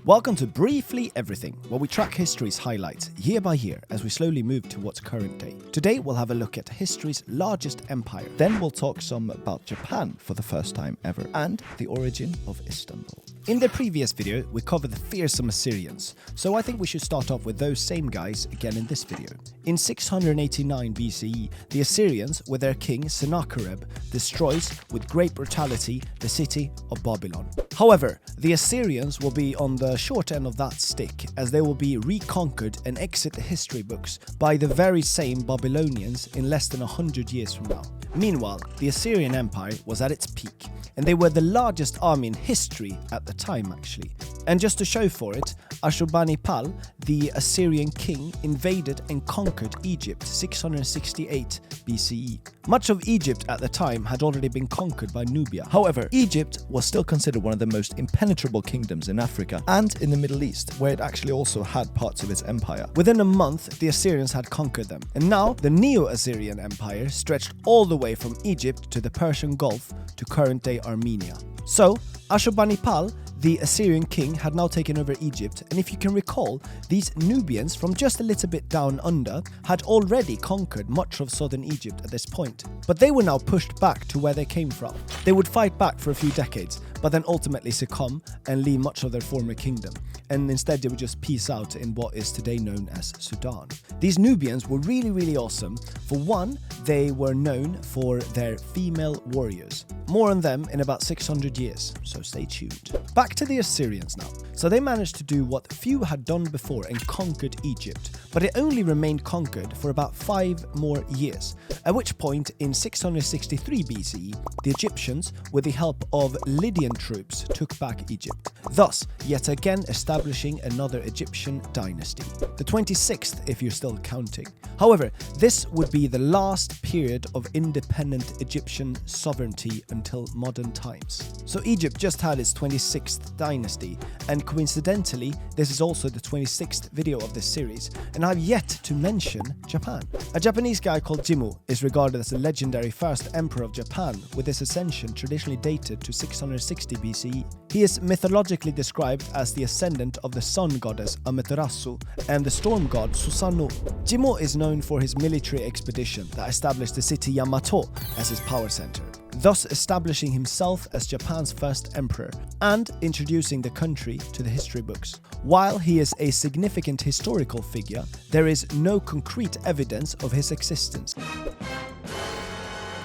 Welcome to Briefly Everything, where we track history's highlights year by year as we slowly move towards current day. Today we'll have a look at history's largest empire. Then we'll talk some about Japan for the first time ever and the origin of Istanbul. In the previous video, we covered the fearsome Assyrians, so I think we should start off with those same guys again in this video. In 689 BCE, the Assyrians, with their king Sennacherib, destroys with great brutality the city of Babylon. However, the Assyrians will be on the short end of that stick, as they will be reconquered and exit the history books by the very same Babylonians in less than 100 years from now. Meanwhile, the Assyrian Empire was at its peak, and they were the largest army in history at the time actually. And just to show for it, Ashurbanipal, the Assyrian king, invaded and conquered Egypt 668 BCE. Much of Egypt at the time had already been conquered by Nubia. However, Egypt was still considered one of the most impenetrable kingdoms in Africa and in the Middle East, where it actually also had parts of its empire. Within a month, the Assyrians had conquered them, and now the Neo-Assyrian Empire stretched all the way from Egypt to the Persian Gulf to current-day Armenia. So, Ashurbanipal, the Assyrian king, had now taken over Egypt, and if you can recall, these Nubians from just a little bit down under had already conquered much of southern Egypt at this point. But they were now pushed back to where they came from. They would fight back for a few decades, but then ultimately succumb and leave much of their former kingdom, and instead they would just peace out in what is today known as Sudan. These Nubians were really awesome. For one, they were known for their female warriors. More on them in about 600 years, so stay tuned. Back to the Assyrians now. So they managed to do what few had done before and conquered Egypt, but it only remained conquered for about 5 more years, at which point in 663 BCE, the Egyptians, with the help of Lydian troops, took back Egypt, thus yet again establishing another Egyptian dynasty, the 26th if you're still counting. However, this would be the last period of independent Egyptian sovereignty until modern times. So Egypt just had its 26th dynasty, and coincidentally, this is also the 26th video of this series, and I've yet to mention Japan. A Japanese guy called Jimmu is regarded as the legendary first emperor of Japan, with his ascension traditionally dated to 660 BCE. He is mythologically described as the ascendant of the sun goddess Amaterasu and the storm god Susanoo. Jimmu is known for his military expedition that established the city Yamato as his power center, thus establishing himself as Japan's first emperor and introducing the country to the history books. While he is a significant historical figure, there is no concrete evidence of his existence.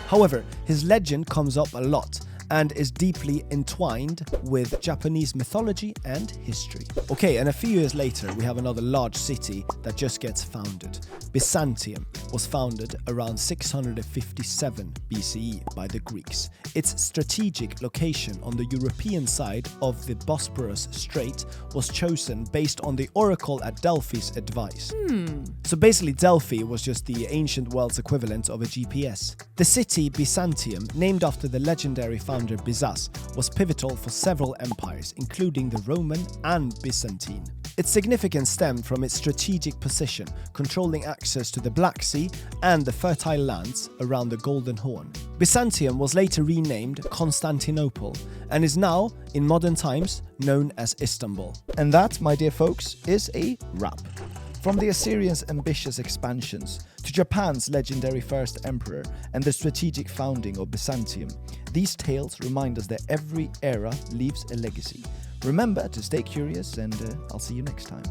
However, his legend comes up a lot and is deeply entwined with Japanese mythology and history. Okay, and a few years later, we have another large city that just gets founded. Byzantium was founded around 657 BCE by the Greeks. Its strategic location on the European side of the Bosporus Strait was chosen based on the oracle at Delphi's advice. So basically, Delphi was just the ancient world's equivalent of a GPS. The city Byzantium, named after the legendary founder Byzas, was pivotal for several empires, including the Roman and Byzantine. Its significance stemmed from its strategic position, controlling access to the Black Sea and the fertile lands around the Golden Horn. Byzantium was later renamed Constantinople and is now, in modern times, known as Istanbul. And that, my dear folks, is a wrap. From the Assyrians' ambitious expansions to Japan's legendary first emperor and the strategic founding of Byzantium, these tales remind us that every era leaves a legacy. Remember to stay curious, and I'll see you next time.